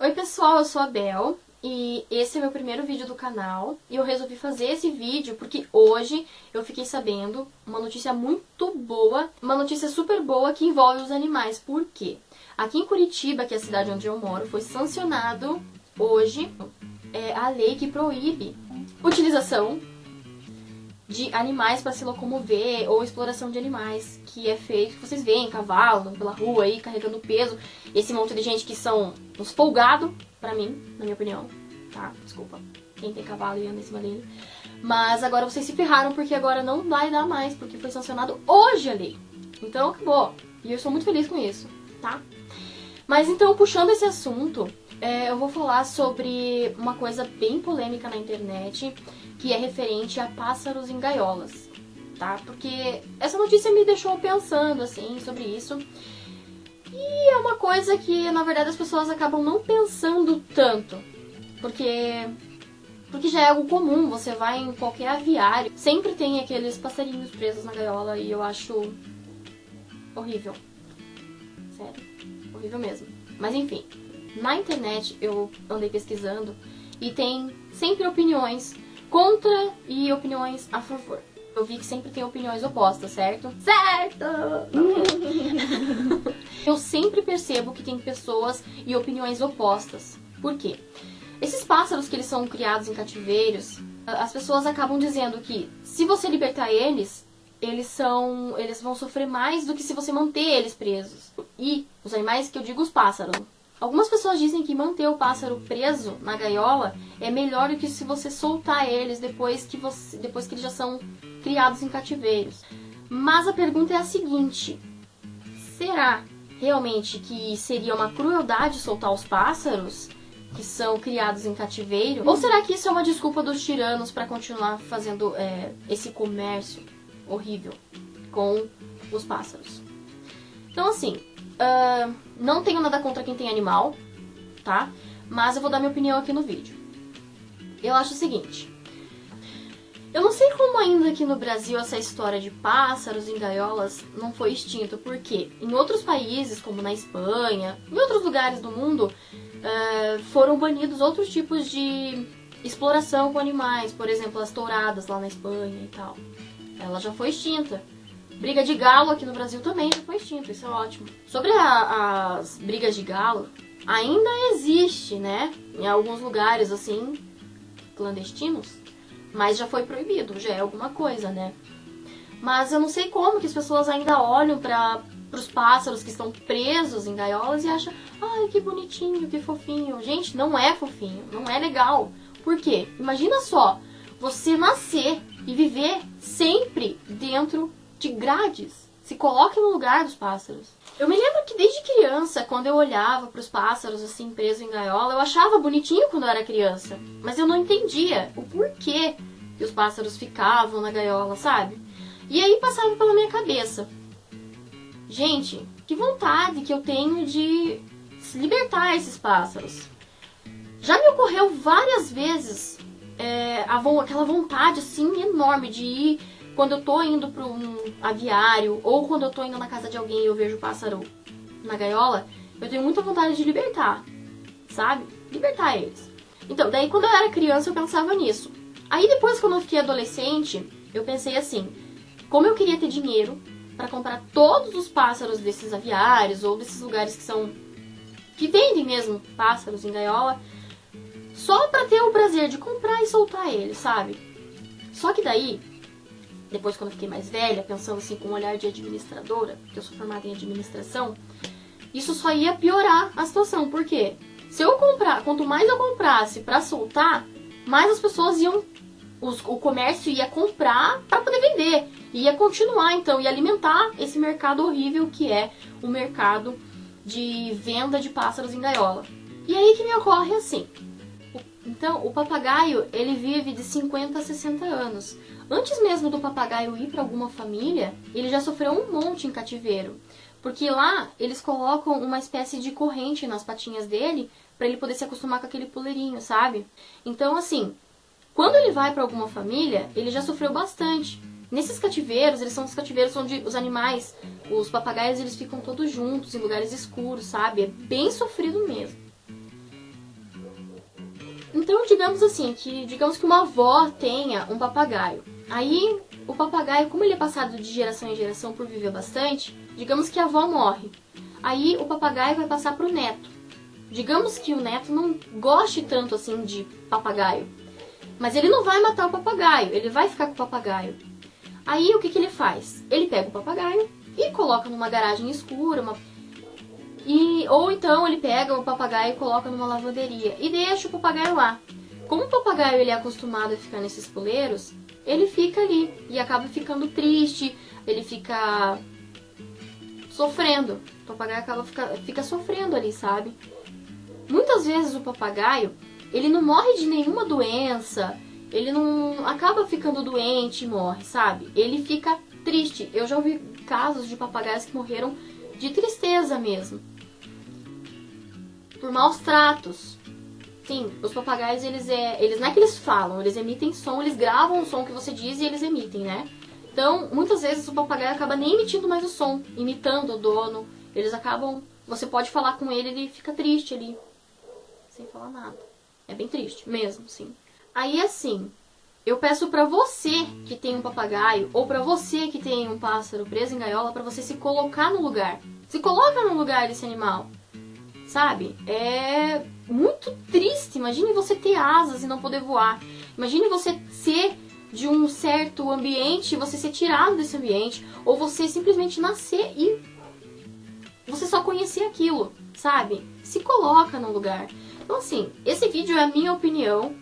Oi pessoal, eu sou a Bel e esse é meu primeiro vídeo do canal e eu resolvi fazer esse vídeo porque hoje eu fiquei sabendo uma notícia muito boa, uma notícia super boa que envolve os animais. Por quê? Aqui em Curitiba, que é a cidade onde eu moro, foi sancionado hoje a lei que proíbe utilização de animais para se locomover ou exploração de animais, que é feito, vocês veem, cavalo pela rua aí, carregando peso, esse monte de gente que são uns folgados, pra mim, na minha opinião, tá? Desculpa, quem tem cavalo e anda em cima dele. Mas agora vocês se ferraram, porque agora não vai dar mais, porque foi sancionado hoje a lei. Então acabou, e eu sou muito feliz com isso, tá? Mas então, puxando esse assunto, eu vou falar sobre uma coisa bem polêmica na internet, que é referente a pássaros em gaiolas, tá? Porque essa notícia me deixou pensando, assim, sobre isso. E é uma coisa que, na verdade, as pessoas acabam não pensando tanto. Porque já é algo comum, você vai em qualquer aviário, sempre tem aqueles passarinhos presos na gaiola e eu acho horrível. Sério, horrível mesmo. Mas enfim, na internet eu andei pesquisando e tem sempre opiniões contra e opiniões a favor. Eu vi que sempre tem opiniões opostas, certo? Certo! Eu sempre percebo que tem pessoas e opiniões opostas. Por quê? Esses pássaros que eles são criados em cativeiros, as pessoas acabam dizendo que se você libertar eles, eles vão sofrer mais do que se você manter eles presos. E os animais que eu digo, os pássaros. Algumas pessoas dizem que manter o pássaro preso na gaiola é melhor do que se você soltar eles depois que eles já são criados em cativeiros. Mas a pergunta é a seguinte: será realmente que seria uma crueldade soltar os pássaros que são criados em cativeiro? Ou será que isso é uma desculpa dos tiranos para continuar fazendo esse comércio horrível com os pássaros? Então assim, não tenho nada contra quem tem animal, tá? Mas eu vou dar minha opinião aqui no vídeo. Eu acho o seguinte: eu não sei como ainda aqui no Brasil essa história de pássaros em gaiolas não foi extinta, porque em outros países, como na Espanha, em outros lugares do mundo, foram banidos outros tipos de exploração com animais, por exemplo, as touradas lá na Espanha e tal. Ela já foi extinta. Briga de galo aqui no Brasil também já foi extinto, isso é ótimo. Sobre as brigas de galo, ainda existe, né? Em alguns lugares, assim, clandestinos, mas já foi proibido, já é alguma coisa, né? Mas eu não sei como que as pessoas ainda olham para os pássaros que estão presos em gaiolas e acham, ai, que bonitinho, que fofinho. Gente, não é fofinho, não é legal. Por quê? Imagina só, você nascer e viver sempre dentro de grades. Se coloque no lugar dos pássaros. Eu me lembro que desde criança, quando eu olhava para os pássaros assim presos em gaiola, eu achava bonitinho quando eu era criança, mas eu não entendia o porquê que os pássaros ficavam na gaiola, sabe? E aí passava pela minha cabeça: gente, que vontade que eu tenho de libertar esses pássaros. Já me ocorreu várias vezes aquela vontade assim enorme de ir quando eu tô indo para um aviário ou quando eu tô indo na casa de alguém e eu vejo o pássaro na gaiola, eu tenho muita vontade de libertar, sabe? Libertar eles. Então, daí quando eu era criança eu pensava nisso. Aí depois, quando eu fiquei adolescente, eu pensei assim: como eu queria ter dinheiro para comprar todos os pássaros desses aviários ou desses lugares que vendem mesmo pássaros em gaiola, só para ter o prazer de comprar e soltar eles, sabe? Só que daí, depois quando eu fiquei mais velha, pensando assim com um olhar de administradora, porque eu sou formada em administração, isso só ia piorar a situação. Por quê? Se eu comprar, quanto mais eu comprasse para soltar, mais as pessoas o comércio ia comprar para poder vender. Ia continuar, então, e alimentar esse mercado horrível que é o mercado de venda de pássaros em gaiola. E aí que me ocorre assim: então, o papagaio, ele vive de 50 a 60 anos. Antes mesmo do papagaio ir para alguma família, ele já sofreu um monte em cativeiro. Porque lá, eles colocam uma espécie de corrente nas patinhas dele, para ele poder se acostumar com aquele puleirinho, sabe? Então, assim, quando ele vai para alguma família, ele já sofreu bastante. Nesses cativeiros, eles são os cativeiros onde os animais, os papagaios, eles ficam todos juntos, em lugares escuros, sabe? É bem sofrido mesmo. Então, digamos que uma avó tenha um papagaio. Aí, o papagaio, como ele é passado de geração em geração por viver bastante, digamos que a avó morre. Aí, o papagaio vai passar pro neto. Digamos que o neto não goste tanto assim de papagaio. Mas ele não vai matar o papagaio, ele vai ficar com o papagaio. Aí, o que ele faz? Ele pega o papagaio e coloca numa garagem escura, ou então ele pega o papagaio e coloca numa lavanderia e deixa o papagaio lá. Como o papagaio ele é acostumado a ficar nesses puleiros, ele fica ali e acaba ficando triste, ele fica sofrendo. O papagaio fica sofrendo ali, sabe? Muitas vezes o papagaio, ele não morre de nenhuma doença, ele não acaba ficando doente e morre, sabe? Ele fica triste. Eu já ouvi casos de papagaios que morreram de tristeza mesmo. Por maus tratos. Sim, os papagaios, eles não é que eles falam, eles emitem som, eles gravam o som que você diz e eles emitem, né? Então, muitas vezes o papagaio acaba nem emitindo mais o som, imitando o dono. Eles acabam, você pode falar com ele, ele fica triste ali, sem falar nada. É bem triste, mesmo, sim. Aí, assim, eu peço pra você que tem um papagaio, ou pra você que tem um pássaro preso em gaiola, pra você se colocar no lugar. Se coloca no lugar desse animal. Sabe? É muito triste. Imagine você ter asas e não poder voar. Imagine você ser de um certo ambiente e você ser tirado desse ambiente. Ou você simplesmente nascer e você só conhecer aquilo, sabe? Se coloca no lugar. Então, assim, esse vídeo é a minha opinião.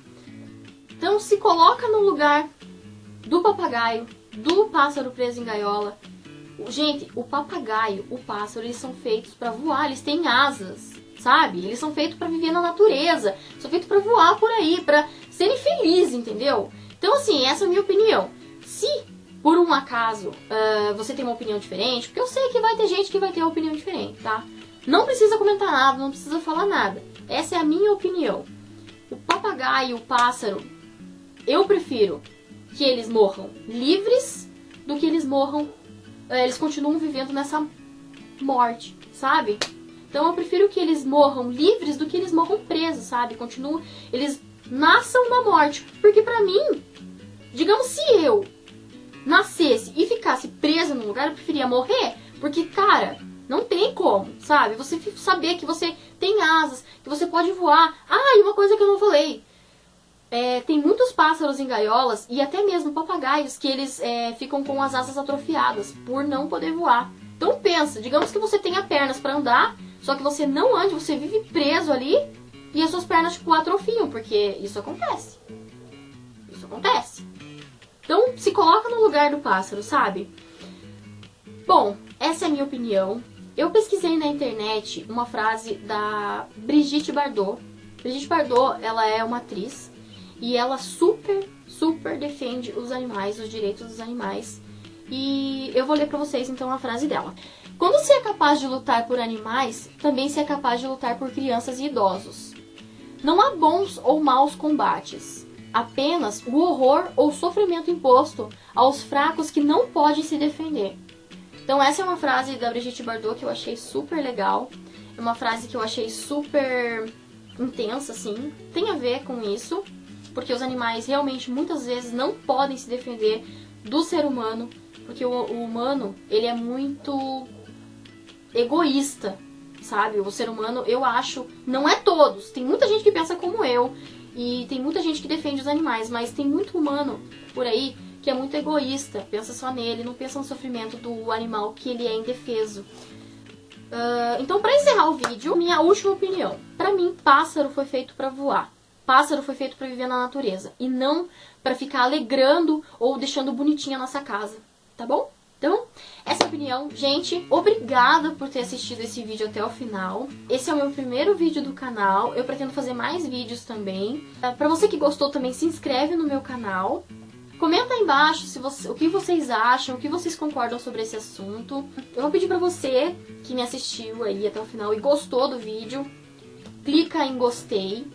Então, se coloca no lugar do papagaio, do pássaro preso em gaiola. Gente, o papagaio, o pássaro, eles são feitos para voar, eles têm asas, sabe? Eles são feitos para viver na natureza, são feitos para voar por aí, para serem felizes, entendeu? Então, assim, essa é a minha opinião. Se, por um acaso, você tem uma opinião diferente, porque eu sei que vai ter gente que vai ter uma opinião diferente, tá? Não precisa comentar nada, não precisa falar nada. Essa é a minha opinião. O papagaio, o pássaro, eu prefiro que eles morram livres do que eles morram... Eles continuam vivendo nessa morte, sabe? Então eu prefiro que eles morram livres do que eles morram presos, sabe? Eles nasçam na morte. Porque pra mim, digamos, se eu nascesse e ficasse presa num lugar, eu preferia morrer. Porque, cara, não tem como, sabe? Você saber que você tem asas, que você pode voar. Ah, e uma coisa que eu não falei. Tem muitos pássaros em gaiolas e até mesmo papagaios que eles ficam com as asas atrofiadas por não poder voar. Então pensa, digamos que você tenha pernas para andar, só que você não ande, você vive preso ali e as suas pernas tipo atrofiam, porque isso acontece. Isso acontece. Então se coloca no lugar do pássaro, sabe? Bom, essa é a minha opinião. Eu pesquisei na internet uma frase da Brigitte Bardot. Brigitte Bardot, ela é uma atriz. E ela super defende os animais, os direitos dos animais. E eu vou ler pra vocês então a frase dela. Quando se é capaz de lutar por animais, também se é capaz de lutar por crianças e idosos. Não há bons ou maus combates. Apenas o horror ou sofrimento imposto aos fracos que não podem se defender. Então essa é uma frase da Brigitte Bardot que eu achei super legal. É uma frase que eu achei super intensa, assim. Tem a ver com isso. Porque os animais realmente muitas vezes não podem se defender do ser humano, porque o humano, ele é muito egoísta, sabe? O ser humano, eu acho, não é todos, tem muita gente que pensa como eu, e tem muita gente que defende os animais, mas tem muito humano por aí que é muito egoísta, pensa só nele, não pensa no sofrimento do animal que ele é indefeso. Então, para encerrar o vídeo, minha última opinião. Para mim, pássaro foi feito para voar. Pássaro foi feito para viver na natureza e não para ficar alegrando ou deixando bonitinha a nossa casa, tá bom? Então, essa é a opinião. Gente, obrigada por ter assistido esse vídeo até o final. Esse é o meu primeiro vídeo do canal. Eu pretendo fazer mais vídeos também. Para você que gostou também, se inscreve no meu canal. Comenta aí embaixo o que vocês acham, o que vocês concordam sobre esse assunto. Eu vou pedir para você que me assistiu aí até o final e gostou do vídeo, clica em gostei.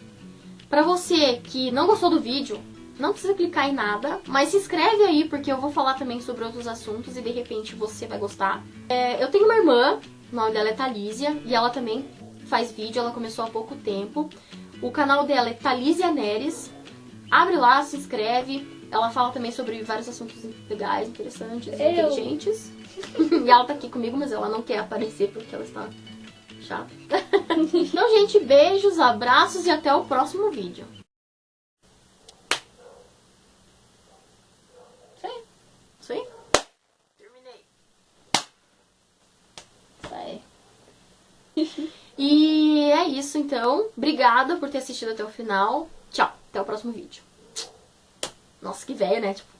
Pra você que não gostou do vídeo, não precisa clicar em nada, mas se inscreve aí porque eu vou falar também sobre outros assuntos e de repente você vai gostar. Eu tenho uma irmã, o nome dela é Thalísia, e ela também faz vídeo, ela começou há pouco tempo. O canal dela é Thalísia Neres. Abre lá, se inscreve. Ela fala também sobre vários assuntos legais, interessantes, inteligentes. E ela tá aqui comigo, mas ela não quer aparecer porque ela está chata. Então, gente, beijos, abraços e até o próximo vídeo. Isso aí? Terminei. Isso aí. E é isso, então. Obrigada por ter assistido até o final. Tchau, até o próximo vídeo. Nossa, que velho, né? Tipo...